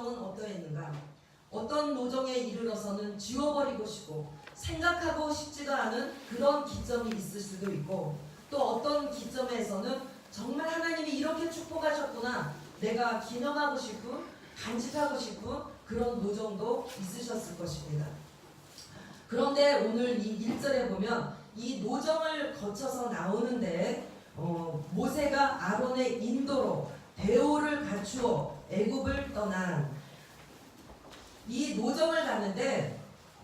노정은 어떠했는가? 어떤 노정에 이르러서는 지워버리고 싶고 생각하고 싶지도 않은 그런 기점이 있을 수도 있고, 또 어떤 기점에서는 정말 하나님이 이렇게 축복하셨구나, 내가 기념하고 싶은, 간직하고 싶은 그런 노정도 있으셨을 것입니다. 그런데 오늘 이 1절에 보면 이 노정을 거쳐서 나오는데 모세가 아론의 인도로 대오를 갖추어 애굽을 떠난, 이 노정을 가는데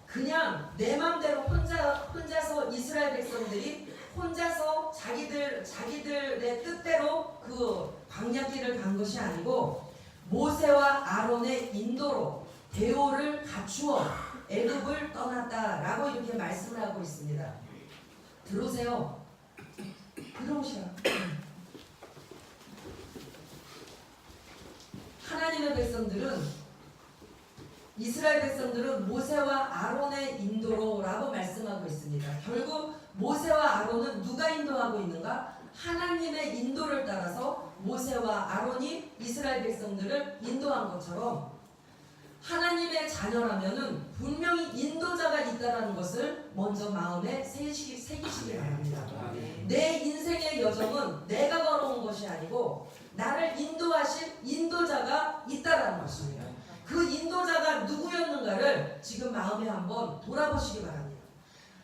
그냥 내 맘대로 혼자서 이스라엘 백성들이 혼자서 자기들의 뜻대로 그 광야길을 간 것이 아니고 모세와 아론의 인도로 대오를 갖추어 애굽을 떠났다라고 이렇게 말씀을 하고 있습니다. 들어오세요. 들어오시라. 하나님의 백성들은, 이스라엘 백성들은 모세와 아론의 인도로라고 말씀하고 있습니다. 결국 모세와 아론은 누가 인도하고 있는가? 하나님의 인도를 따라서 모세와 아론이 이스라엘 백성들을 인도한 것처럼 하나님의 자녀라면은 분명히 인도자가 있다라는 것을 먼저 마음에 새기시기 바랍니다. 내 인생의 여정은 내가 걸어온 것이 아니고 나를 인도하신 인도자가 있다라는 것입니다. 그 인도자가 누구였는가를 지금 마음에 한번 돌아보시기 바랍니다.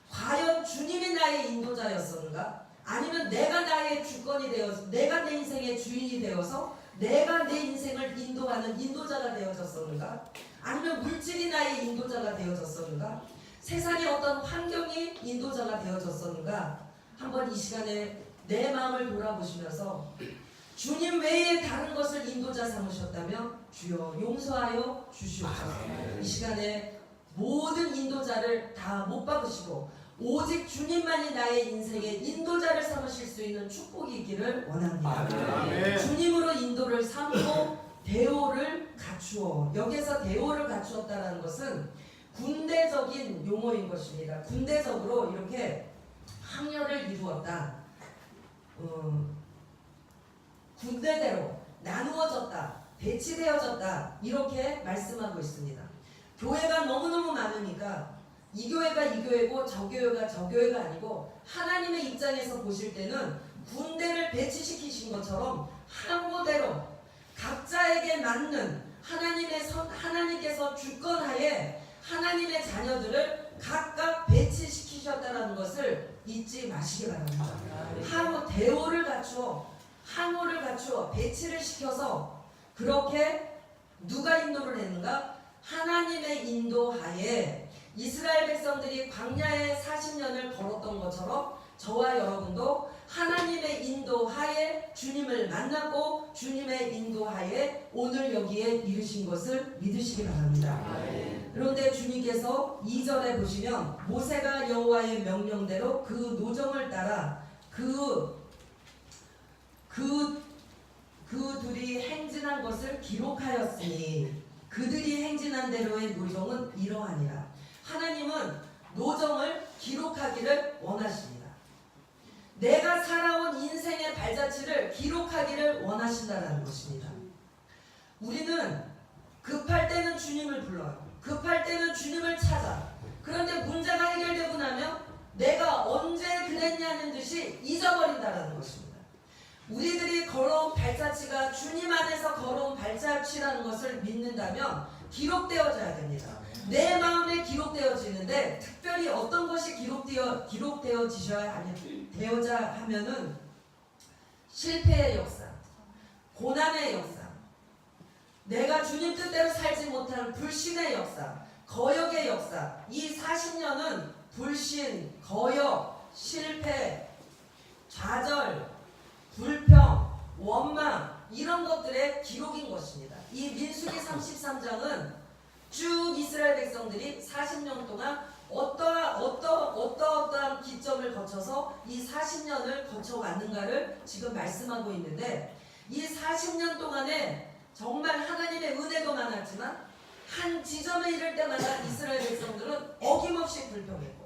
과연 주님이 나의 인도자였었는가? 아니면 내가 나의 주권이 되어서, 내가 내 인생의 주인이 되어서 내가 내 인생을 인도하는 인도자가 되어졌었는가? 아니면 물질이 나의 인도자가 되어졌었는가? 세상의 어떤 환경이 인도자가 되어졌었는가? 한번 이 시간에 내 마음을 돌아보시면서 주님 외에 다른 것을 인도자 삼으셨다면 주여 용서하여 주시옵소서. 이 시간에 모든 인도자를 다 못 받으시고 오직 주님만이 나의 인생의 인도자를 삼으실 수 있는 축복이 있기를 원합니다. 주님으로 인도를 삼고 대오를 갖추어, 여기서 대오를 갖추었다는 것은 군대적인 용어인 것입니다. 군대적으로 이렇게 항렬을 이루었다, 군대대로 나누어졌다, 배치되어졌다, 이렇게 말씀하고 있습니다. 교회가 너무너무 많으니까 이 교회가 이 교회고 저 교회가 저 교회가 아니고 하나님의 입장에서 보실 때는 군대를 배치시키신 것처럼 항구대로 각자에게 맞는 하나님께서 주권하에 하나님의 자녀들을 각각 배치시키셨다는 것을 잊지 마시기 바랍니다. 항구 대오를 갖추어, 항우를 갖추어 배치를 시켜서, 그렇게 누가 인도를 했는가? 하나님의 인도하에 이스라엘 백성들이 광야에 40년을 걸었던 것처럼 저와 여러분도 하나님의 인도하에 주님을 만났고 주님의 인도하에 오늘 여기에 이르신 것을 믿으시기 바랍니다. 그런데 주님께서 2절에 보시면 모세가 여호와의 명령대로 그 노정을 따라 그들이 행진한 것을 기록하였으니 그들이 행진한 대로의 노정은 이러하니라. 하나님은 노정을 기록하기를 원하십니다. 내가 살아온 인생의 발자취를 기록하기를 원하신다는 것입니다. 우리는 급할 때는 주님을 불러요. 급할 때는 주님을 찾아. 그런데 문제가 해결되고 나면 내가 언제 그랬냐는 듯이 잊어버린다는 것입니다. 우리들이 걸어온 발자취가 주님 안에서 걸어온 발자취라는 것을 믿는다면 기록되어져야 됩니다. 내 마음에 기록되어지는데 특별히 어떤 것이 기록되어지셔야 되어야 하면은 실패의 역사, 고난의 역사, 내가 주님 뜻대로 살지 못하는 불신의 역사, 거역의 역사, 이 40년은 불신, 거역, 실패, 좌절, 불평, 원망, 이런 것들의 기록인 것입니다. 이 민수기 33장은 쭉 이스라엘 백성들이 40년 동안 어떠한 기점을 거쳐서 이 40년을 거쳐왔는가를 지금 말씀하고 있는데, 이 40년 동안에 정말 하나님의 은혜도 많았지만 한 지점에 이를 때마다 이스라엘 백성들은 어김없이 불평했고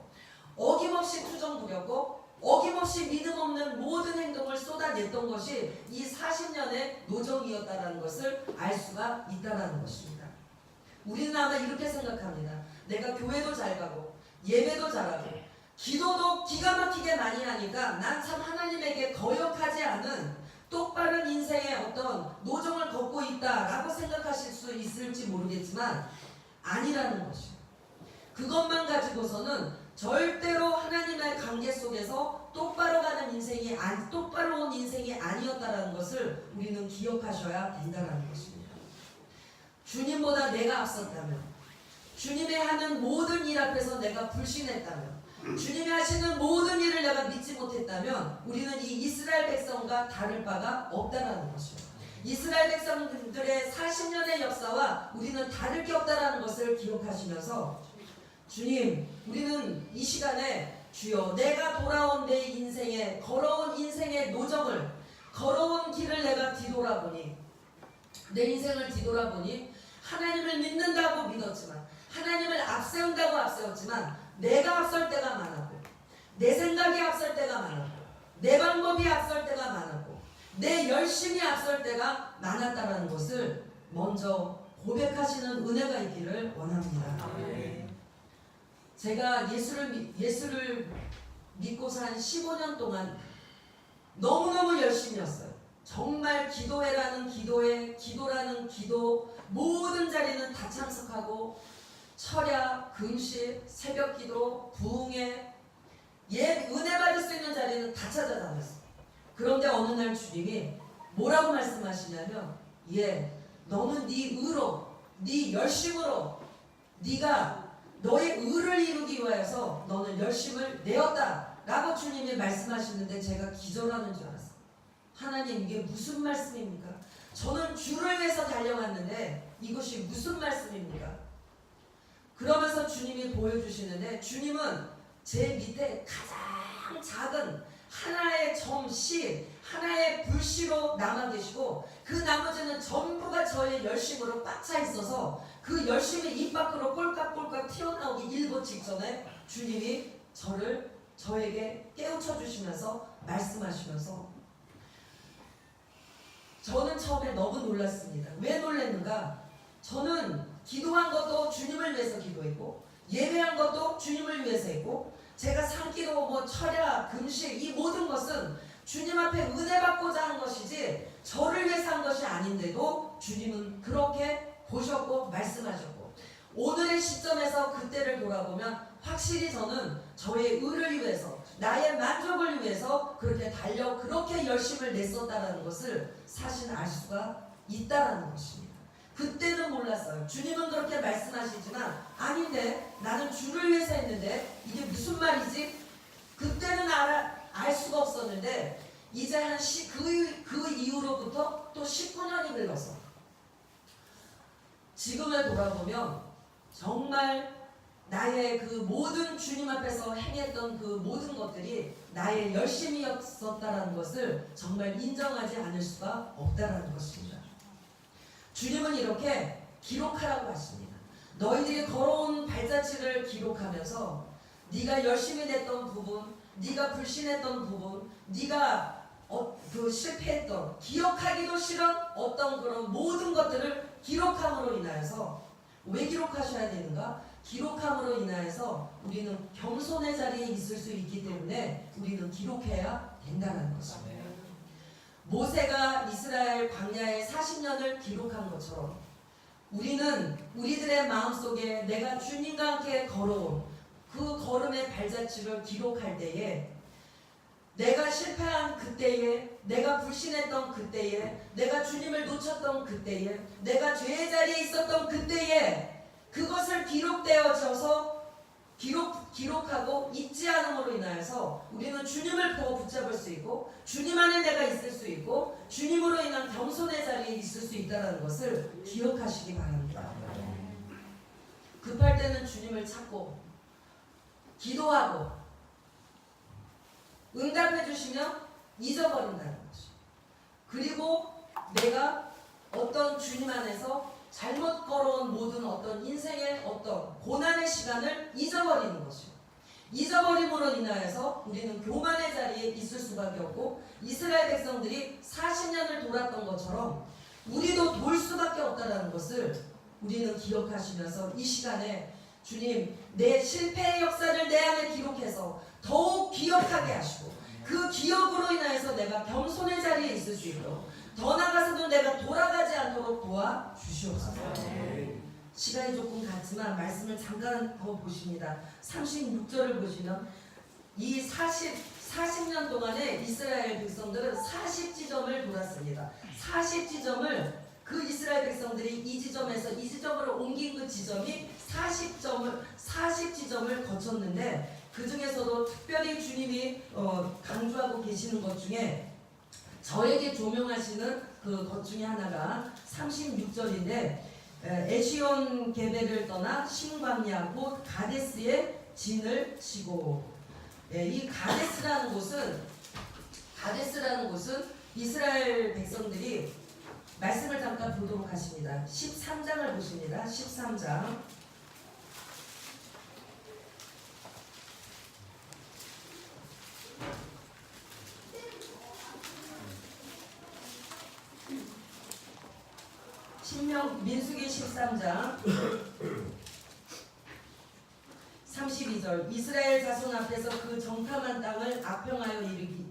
어김없이 투정 부렸고 어김없이 믿음 없는 모든 행동을 쏟아냈던 것이 이 40년의 노정이었다는 것을 알 수가 있다는 것입니다. 우리는 아마 이렇게 생각합니다. 내가 교회도 잘 가고 예배도 잘하고 기도도 기가 막히게 많이 하니까 난 참 하나님에게 거역하지 않은 똑바른 인생의 어떤 노정을 걷고 있다라고 생각하실 수 있을지 모르겠지만 아니라는 것이요. 그것만 가지고서는 절대로 하나님의 관계 속에서 똑바로 가는 인생이 똑바로 온 인생이 아니었다라는 것을 우리는 기억하셔야 된다는 것입니다. 주님보다 내가 앞섰다면, 주님이 하는 모든 일 앞에서 내가 불신했다면, 주님이 하시는 모든 일을 내가 믿지 못했다면 우리는 이 이스라엘 백성과 다를 바가 없다라는 것이요. 이스라엘 백성들의 40년의 역사와 우리는 다를 게 없다라는 것을 기억하시면서 주님, 우리는 이 시간에 주여 내가 돌아온 내 인생에 걸어온 인생의 노정을 걸어온 길을 내가 뒤돌아보니 내 인생을 뒤돌아보니 하나님을 믿는다고 믿었지만 하나님을 앞세운다고 앞세웠지만 내가 앞설 때가 많았고 내 생각이 앞설 때가 많았고 내 방법이 앞설 때가 많았고 내 열심이 앞설 때가 많았다는 것을 먼저 고백하시는 은혜가 있기를 원합니다. 아멘. 제가 예수를 믿고서 한 15년 동안 너무너무 열심히 했어요. 정말 기도회라는 기도회, 기도라는 기도, 모든 자리는 다 참석하고 철야, 금식, 새벽기도, 부흥회, 은혜 받을 수 있는 자리는 다 찾아다녔어요. 그런데 어느 날 주님이 뭐라고 말씀하시냐면 너는 네 의로, 네 열심으로 네가 너의 의를 이루기 위하여서 너는 열심을 내었다 라고 주님이 말씀하시는데 제가 기절하는 줄 알았어요. 하나님, 이게 무슨 말씀입니까? 저는 주를 위해서 달려왔는데 이것이 무슨 말씀입니까? 그러면서 주님이 보여주시는데 주님은 제 밑에 가장 작은 하나의 점씨, 하나의 불씨로 남아 계시고 그 나머지는 전부가 저의 열심으로 꽉 차 있어서 그 열심이 입 밖으로 꼴깍꼴깍 튀어나오기 일보 직전에 주님이 저에게 깨우쳐 주시면서 말씀하시면서 저는 처음에 너무 놀랐습니다. 왜 놀랐는가? 저는 기도한 것도 주님을 위해서 기도했고 예배한 것도 주님을 위해서 했고 제가 산기도 철야, 금식 이 모든 것은 주님 앞에 은혜 받고자 한 것이지 저를 위해서 한 것이 아닌데도 주님은 그렇게 보셨고 말씀하셨고 오늘의 시점에서 그때를 돌아보면 확실히 저는 저의 의를 위해서 나의 만족을 위해서 그렇게 열심을 냈었다는 것을 사실 알 수가 있다는 것입니다. 그때는 몰랐어요. 주님은 그렇게 말씀하시지만 아닌데 나는 주를 위해서 했는데 이게 무슨 말이지? 그때는 알 수가 없었는데 이제 그 이후로부터 또 19년이 흘러서 지금을 돌아보면 정말 나의 그 모든 주님 앞에서 행했던 그 모든 것들이 나의 열심이었었다는 것을 정말 인정하지 않을 수가 없다는 것입니다. 주님은 이렇게 기록하라고 하십니다. 너희들이 걸어온 발자취를 기록하면서 네가 열심히 냈던 부분, 네가 불신했던 부분, 네가 실패했던 기억하기도 싫은 어떤 그런 모든 것들을 기록함으로 인하여서 왜 기록하셔야 되는가? 기록함으로 인하여서 우리는 겸손의 자리에 있을 수 있기 때문에 우리는 기록해야 된다는 것입니다. 모세가 이스라엘 광야의 40년을 기록한 것처럼 우리는 우리들의 마음속에 내가 주님과 함께 걸어온 그 걸음의 발자취를 기록할 때에 내가 실패한 그때에, 내가 불신했던 그때에, 내가 주님을 놓쳤던 그때에, 내가 죄의 자리에 있었던 그때에 그것을 기록하고 잊지 않음으로 인하여서 우리는 주님을 더 붙잡을 수 있고 주님 안에 내가 있을 수 있고 주님으로 인한 겸손의 자리에 있을 수 있다는 것을 기억하시기 바랍니다. 급할 때는 주님을 찾고 기도하고 응답해 주시면 잊어버린다는 것이. 그리고 내가 어떤 주님 안에서 잘못 걸어온 모든 어떤 인생의 어떤 고난의 시간을 잊어버리는 것이요. 잊어버림으로 인하여서 우리는 교만의 자리에 있을 수밖에 없고 이스라엘 백성들이 40년을 돌았던 것처럼 우리도 돌 수밖에 없다는 것을 우리는 기억하시면서 이 시간에 주님 내 실패의 역사를 내 안에 기록해서 더욱 기억하게 하시고 그 기억으로 인하여서 내가 겸손의 자리에 있을 수 있도록 더 나아가서도 내가 돌아가지 않도록 도와주시옵소서. 시간이 조금 갔지만 말씀을 잠깐 더 보십니다. 36절을 보시면 이 40년 동안에 이스라엘 백성들은 40지점을 돌았습니다. 40지점을 그 이스라엘 백성들이 이 지점에서 이 지점으로 옮긴 그 지점이 40지점을 거쳤는데 그 중에서도 특별히 주님이 강조하고 계시는 것 중에 저에게 조명하시는 그 것 중에 하나가 36절인데 에시온 게베를 떠나 신광야 곧 가데스에 진을 치고 이 가데스라는 곳은 이스라엘 백성들이 말씀을 잠깐 보도록 하십니다. 13장을 보십니다. 13장 10명 민수기 13장 32절 이스라엘 자손 앞에서 그 정탐한 땅을 악평하여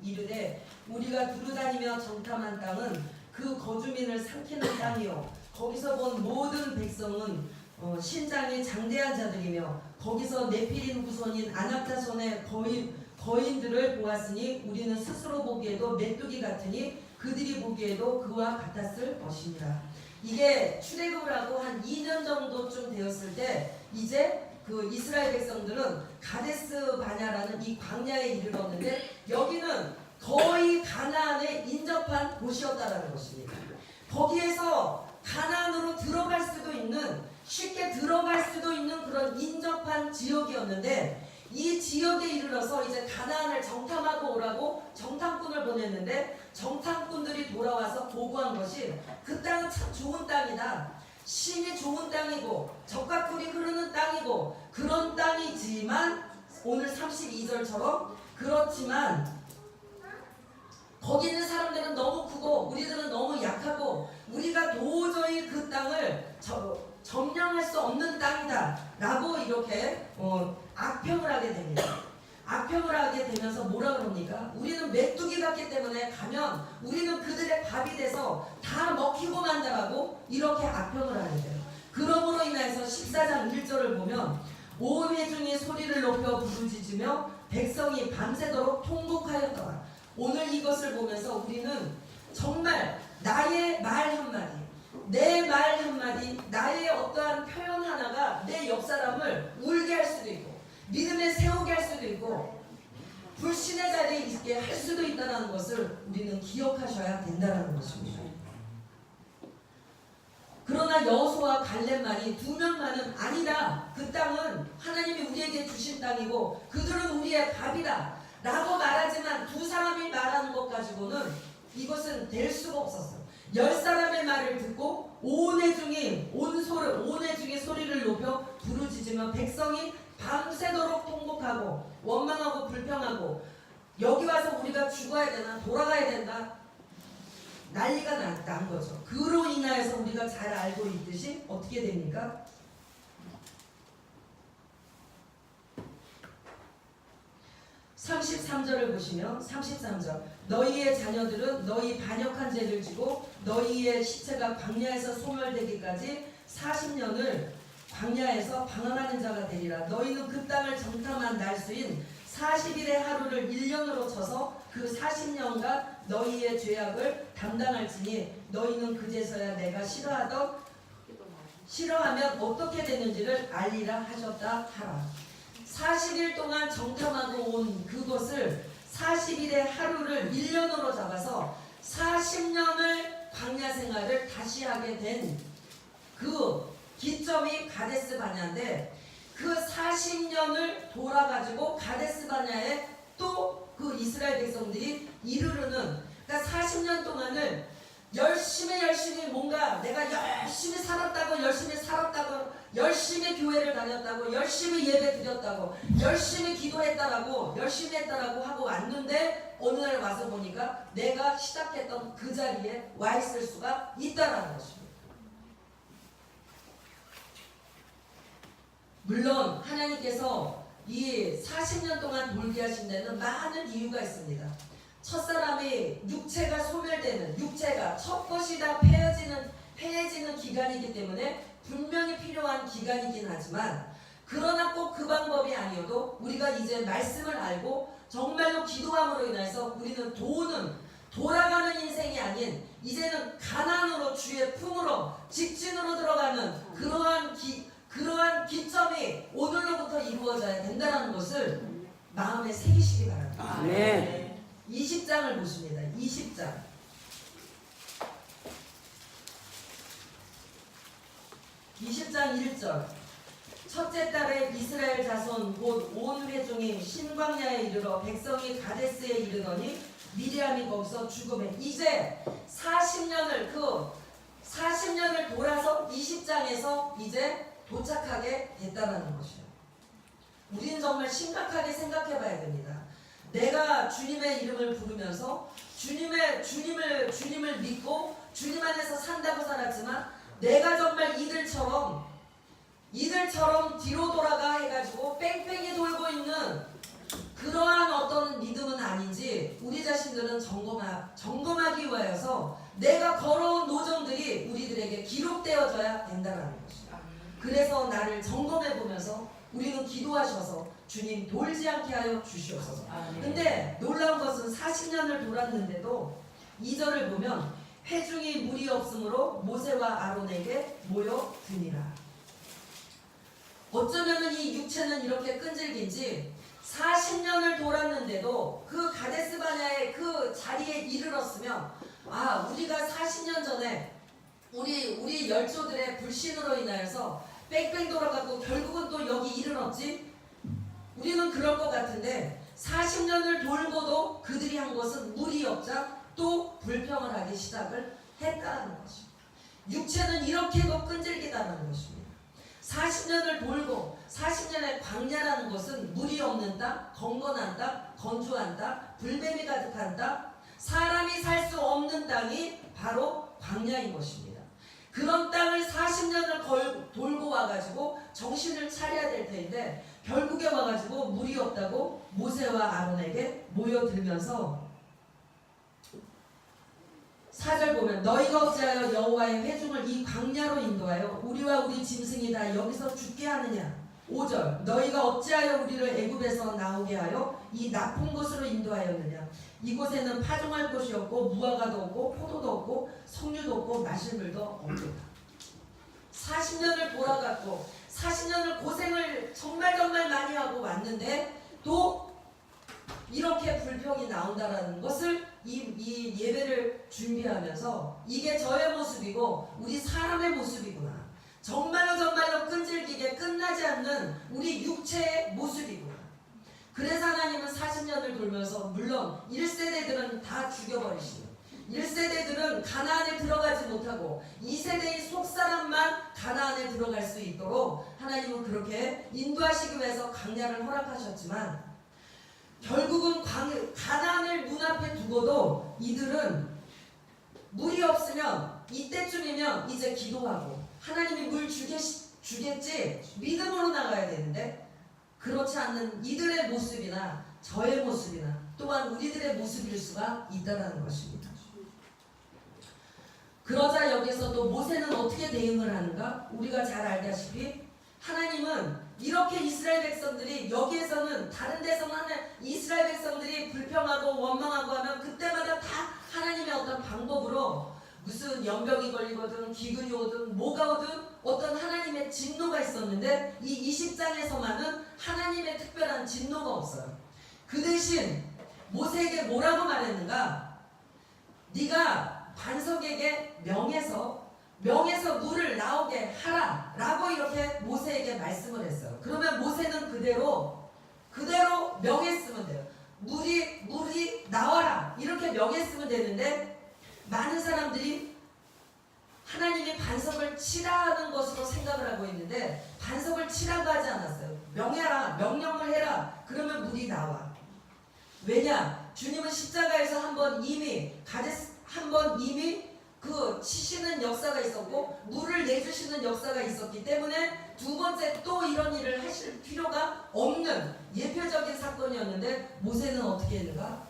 이르되 우리가 두루다니며 정탐한 땅은 그 거주민을 삼키는 땅이요 거기서 본 모든 백성은 신장이 장대한 자들이며 거기서 네피린 후손인 아낙 자손의 거인들을 보았으니 우리는 스스로 보기에도 메뚜기 같으니 그들이 보기에도 그와 같았을 것입니다. 이게 출애굽을 하고 한 2년 정도쯤 되었을 때 이제 그 이스라엘 백성들은 가데스 바냐라는 이 광야에 이르렀는데 여기는 거의 가나안에 인접한 곳이었다라는 것입니다. 거기에서 가나안으로 들어갈 수도 있는 쉽게 들어갈 수도 있는 그런 인접한 지역이었는데 이 지역에 이르러서 이제 가나안을 정탐하고 오라고 정탐꾼을 보냈는데 정탐꾼들이 돌아와서 보고한 것이 그 땅은 참 좋은 땅이다. 심이 좋은 땅이고 적과 꿀이 흐르는 땅이고 그런 땅이지만 오늘 32절처럼 그렇지만 거기 있는 사람들은 너무 크고 우리들은 너무 약하고 우리가 도저히 그 땅을 점령할 수 없는 땅이다 라고 이렇게 악평을 하게 됩니다. 악평을 하게 되면서 뭐라 그럽니까? 우리는 메뚜기 같기 때문에 가면 우리는 그들의 밥이 돼서 다 먹히고 만다라고 이렇게 악평을 하게 돼요. 그러므로 인해서 14장 1절을 보면 온 회중이 소리를 높여 부르짖으며 백성이 밤새도록 통곡하였더라. 오늘 이것을 보면서 우리는 정말 나의 말 한마디 내 말 한마디 나의 어떠한 표현 하나가 내 옆 사람을 울게 할 수도 있고 믿음에 세우게 할 수도 있고 불신의 자리에 있게 할 수도 있다는 것을 우리는 기억하셔야 된다는 것입니다. 그러나 여호수아와 갈렙만이 두 명만은 아니다. 그 땅은 하나님이 우리에게 주신 땅이고 그들은 우리의 밥이다 라고 말하지만 두 사람이 말하는 것 가지고는 이것은 될 수가 없었어요. 10사람의 말을 듣고 온 회중이 소리를 높여 부르짖으며 백성이 밤새도록 통곡하고 원망하고 불평하고 여기 와서 우리가 죽어야 되나 돌아가야 된다 난리가 난 거죠. 그로 인하여서 우리가 잘 알고 있듯이 어떻게 됩니까? 33절을 보시면 33절 너희의 자녀들은 너희 반역한 죄를 지고 너희의 시체가 광야에서 소멸되기까지 40년을 광야에서 방황하는 자가 되리라. 너희는 그 땅을 정탐한 날수인 40일의 하루를 1년으로 쳐서 그 40년간 너희의 죄악을 담당할지니 너희는 그제서야 내가 싫어하면 어떻게 되는지를 알리라 하셨다 하라. 40일 동안 정탐하고 온 그것을 40일의 하루를 1년으로 잡아서 40년을 광야 생활을 다시 하게 된 그 기점이 가데스 바냐인데 그 40년을 돌아가지고 가데스 바냐에 또 그 이스라엘 백성들이 이르르는 그러니까 40년 동안을 열심히 뭔가 내가 열심히 살았다고 열심히 교회를 다녔다고 열심히 예배 드렸다고 열심히 기도했다라고 열심히 했다라고 하고 왔는데 어느 날 와서 보니까 내가 시작했던 그 자리에 와 있을 수가 있다라는 것입니다. 물론 하나님께서 이 40년 동안 돌게 하신 데는 많은 이유가 있습니다. 첫사람이 육체가 소멸되는, 육체가 첫 것이 다 패해지는 기간이기 때문에 분명히 필요한 기간이긴 하지만, 그러나 꼭 그 방법이 아니어도 우리가 이제 말씀을 알고 정말로 기도함으로 인해서 우리는 돌아가는 인생이 아닌 이제는 가난으로 주의 품으로 직진으로 들어가는 그러한 기점이 오늘로부터 이루어져야 된다는 것을 마음에 새기시기 바랍니다. 네. 20장을 보십니다. 20장. 20장 1절. 첫째 달에 이스라엘 자손 곧 온 회중이 신광야에 이르러 백성이 가데스에 이르더니 미리암이 거기서 죽음에. 이제 40년을 돌아서 20장에서 이제 도착하게 됐다는 것이에요. 우리는 정말 심각하게 생각해 봐야 됩니다. 내가 주님의 이름을 부르면서 주님을 믿고 주님 안에서 산다고 살았지만, 내가 정말 이들처럼 뒤로 돌아가 해가지고 뺑뺑이 돌고 있는 그러한 어떤 믿음은 아닌지 우리 자신들은 점검하기 위하여서 내가 걸어온 노정들이 우리들에게 기록되어져야 된다는 것이다. 그래서 나를 점검해 보면서 우리는 기도하셔서 주님 돌지 않게 하여 주시옵소서. 근데 놀라운 것은 40년을 돌았는데도 2절을 보면 회중이 물이 없으므로 모세와 아론에게 모여드니라. 어쩌면 이 육체는 이렇게 끈질긴지 40년을 돌았는데도 그 가데스 바냐의 그 자리에 이르렀으면, 우리가 40년 전에 우리 열조들의 불신으로 인하여서 뺑뺑 돌아가고 결국은 또 여기 이르렀지? 우리는 그럴 것 같은데 40년을 돌고도 그들이 한 것은 물이 없자 또 불평을 하기 시작을 했다는 것입니다. 육체는 이렇게도 끈질기다는 것입니다. 40년을 돌고 40년의 광야라는 것은 물이 없는 땅, 건건한 땅, 건조한 땅, 불뱀이 가득한 땅, 사람이 살 수 없는 땅이 바로 광야인 것입니다. 그런 땅을 40년을 돌고 와가지고 정신을 차려야 될 텐데 결국에 와가지고 물이 없다고 모세와 아론에게 모여들면서 4절 보면 너희가 어찌하여 여호와의 회중을 이 광야로 인도하여 우리와 우리 짐승이 다 여기서 죽게 하느냐. 5절 너희가 어찌하여 우리를 애굽에서 나오게 하여 이 나쁜 곳으로 인도하였느냐. 이곳에는 파종할 곳이 없고 무화과도 없고 포도도 없고 석류도 없고 마실 물도 없다. 40년을 돌아갔고 40년을 고생을 정말 많이 하고 왔는데 또 이렇게 불평이 나온다라는 것을 이 예배를 준비하면서 이게 저의 모습이고 우리 사람의 모습이구나. 정말로 끈질기게 끝나지 않는 우리 육체의 모습이구나. 그래서 하나님은 40년을 돌면서 물론 1세대들은 다 죽여버리시고 1세대들은 가나안에 들어가지 못하고 2세대인 속사람만 가나안에 들어갈 수 있도록 하나님은 그렇게 인도하시기 위해서 광야를 허락하셨지만 결국은 가나안을 눈앞에 두고도 이들은 물이 없으면 이때쯤이면 이제 기도하고 하나님이 물 주겠지 믿음으로 나가야 되는데 그렇지 않는 이들의 모습이나 저의 모습이나 또한 우리들의 모습일 수가 있다는 것입니다. 그러자 여기서 또 모세는 어떻게 대응을 하는가? 우리가 잘 알다시피 하나님은 이렇게 이스라엘 백성들이 여기에서는 다른 데서는 이스라엘 백성들이 불평하고 원망하고 하면 그때마다 다 하나님의 어떤 방법으로 무슨 연병이 걸리거든 기근이 오든 뭐가 오든 어떤 하나님의 진노가 있었는데 이 20장에서만은 하나님의 특별한 진노가 없어요. 그 대신 모세에게 뭐라고 말했는가? 네가 반석에게 명해서 물을 나오게 하라 라고 이렇게 모세에게 말씀을 했어요. 그러면 모세는 그대로 명했으면 돼요. 물이 나와라 이렇게 명했으면 되는데 많은 사람들이 하나님이 반석을 치라는 것으로 생각을 하고 있는데 반석을 치라고 하지 않았어요. 명해라, 명령을 해라. 그러면 물이 나와. 왜냐? 주님은 십자가에서 한 번 이미 그 그 치시는 역사가 있었고 물을 내주시는 역사가 있었기 때문에 두 번째 또 이런 일을 하실 필요가 없는 예표적인 사건이었는데 모세는 어떻게 했는가?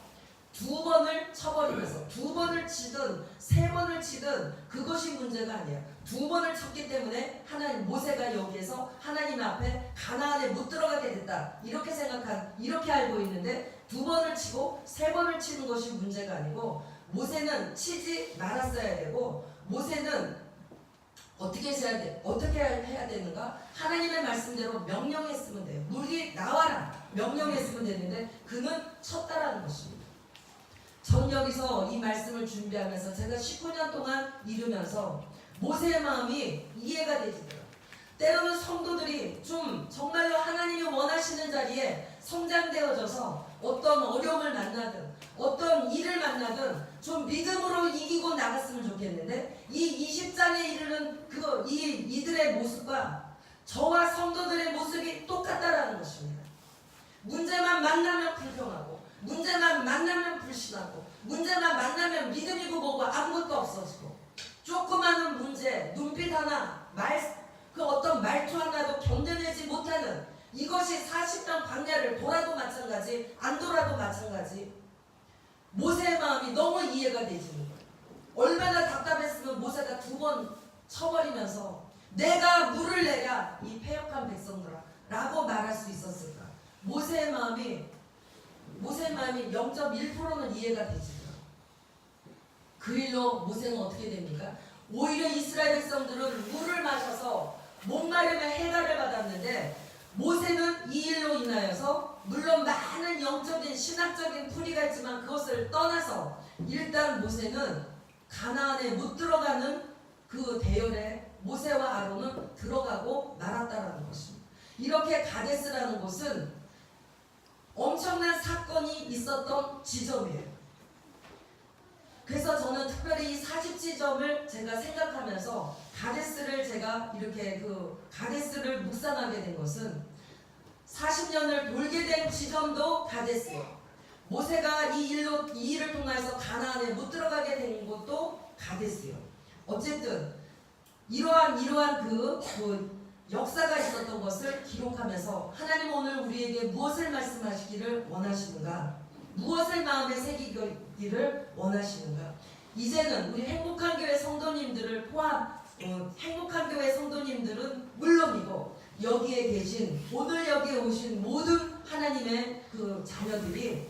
두 번을 쳐버리면서 두 번을 치든 세 번을 치든 그것이 문제가 아니야. 두 번을 쳤기 때문에 하나님 모세가 여기에서 하나님 앞에 가나안에 못 들어가게 됐다. 이렇게 알고 있는데 두 번을 치고 세 번을 치는 것이 문제가 아니고 모세는 치지 말았어야 되고 모세는 어떻게 해야 되는가? 하나님의 말씀대로 명령했으면 돼요. 물이 나와라 명령했으면 되는데 그는 쳤다라는 것입니다. 전 여기서 이 말씀을 준비하면서 제가 19년 동안 이루면서 모세의 마음이 이해가 되지더라고요. 때로는 성도들이 좀 정말로 하나님이 원하시는 자리에 성장되어져서 어떤 어려움을 만나든 어떤 일을 만나든 좀 믿음으로 이기고 나갔으면 좋겠는데 이 20장에 이르는 이들의 모습과 저와 성도들의 모습이 똑같다라는 것입니다. 문제만 만나면 불평하고 문제만 만나면 불신하고 문제만 만나면 믿음이고 뭐고 아무것도 없어지고 조그마한 문제 눈빛 하나 어떤 말투 하나도 견뎌내지 못하는 이것이 40년 광야를 돌아도 마찬가지 안 돌아도 마찬가지. 모세의 마음이 너무 이해가 되지는 거예요. 얼마나 답답했으면 모세가 두 번 쳐버리면서 내가 물을 내랴 이 패역한 백성들아 라고 말할 수 있었을까. 모세의 마음이 0.1%는 이해가 되지더라고요. 그 일로 모세는 어떻게 됩니까? 오히려 이스라엘 백성들은 물을 마셔서 목마름에 해갈을 받았는데 모세는 이 일로 인하여서 물론 많은 영적인 신학적인 풀이가 있지만 그것을 떠나서 일단 모세는 가나안에 못 들어가는 그 대열에 모세와 아론은 들어가고 말았다라는 것입니다. 이렇게 가데스라는 곳은 엄청난 사건이 있었던 지점이에요. 그래서 저는 특별히 이 40지점을 제가 생각하면서 가데스를 제가 이렇게 가데스를 묵상하게 된 것은 40년을 돌게 된 지점도 가데스예요. 모세가 이 일을 통해서 가나안에 못 들어가게 된 것도 가데스예요. 어쨌든 이러한 그 역사가 있었던 것을 기록하면서 하나님 오늘 우리에게 무엇을 말씀하시기를 원하시는가? 무엇을 마음에 새기기를 원하시는가? 이제는 우리 행복한 교회 성도님들을 행복한 교회 성도님들은 물론이고 오늘 여기에 오신 모든 하나님의 그 자녀들이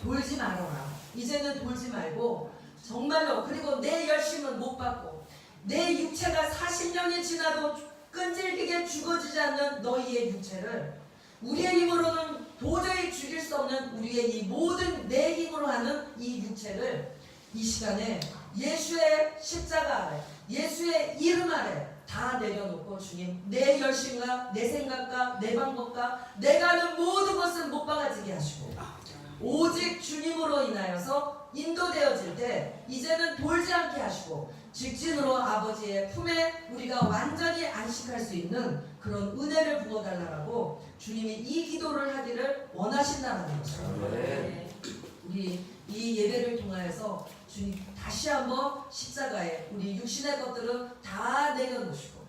돌지 말아라. 이제는 돌지 말고 정말로 그리고 내 열심은 못 받고 내 육체가 40년이 지나도 끈질기게 죽어지지 않는 너희의 육체를 우리의 힘으로는 도저히 죽일 수 없는 우리의 이 모든 내 힘으로 하는 이 육체를 이 시간에 예수의 십자가 아래 예수의 이름 아래 다 내려놓고 주님 내 열심과 내 생각과 내 방법과 내가 하는 모든 것을 못 박아지게 하시고 오직 주님으로 인하여서 인도되어질 때 이제는 돌지 않게 하시고 직진으로 아버지의 품에 우리가 완전히 안식할 수 있는 그런 은혜를 부어달라고 주님이 이 기도를 하기를 원하신다는 것이죠. 우리 이 예배를 통하여서 주님 다시 한번 십자가에 우리 육신의 것들은 다 내려놓으시고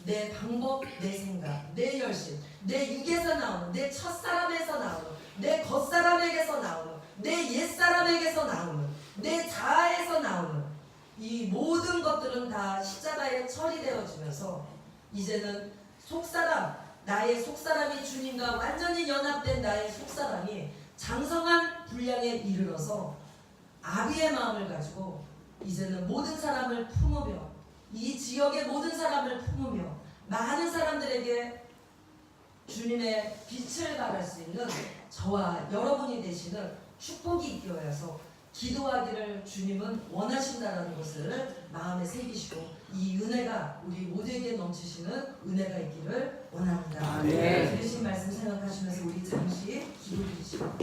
내 방법, 내 생각, 내 열심, 내 육에서 나오는 내 첫사람에서 나오는 내 겉사람에게서 나오는 내 옛사람에게서 나오는 내 자아에서 나오는 이 모든 것들은 다 십자가에 처리되어지면서 이제는 나의 속사람이 주님과 완전히 연합된 나의 속사람이 장성한 분량에 이르러서 아비의 마음을 가지고 이제는 모든 사람을 품으며 이 지역의 모든 사람을 품으며 많은 사람들에게 주님의 빛을 발할 수 있는 저와 여러분이 되시는 축복이 있게 하여서 기도하기를 주님은 원하신다는 것을 마음에 새기시고 이 은혜가 우리 모두에게 넘치시는 은혜가 있기를 원합니다. 아멘. 들으신 말씀 생각하시면서 우리 잠시 기도드리시고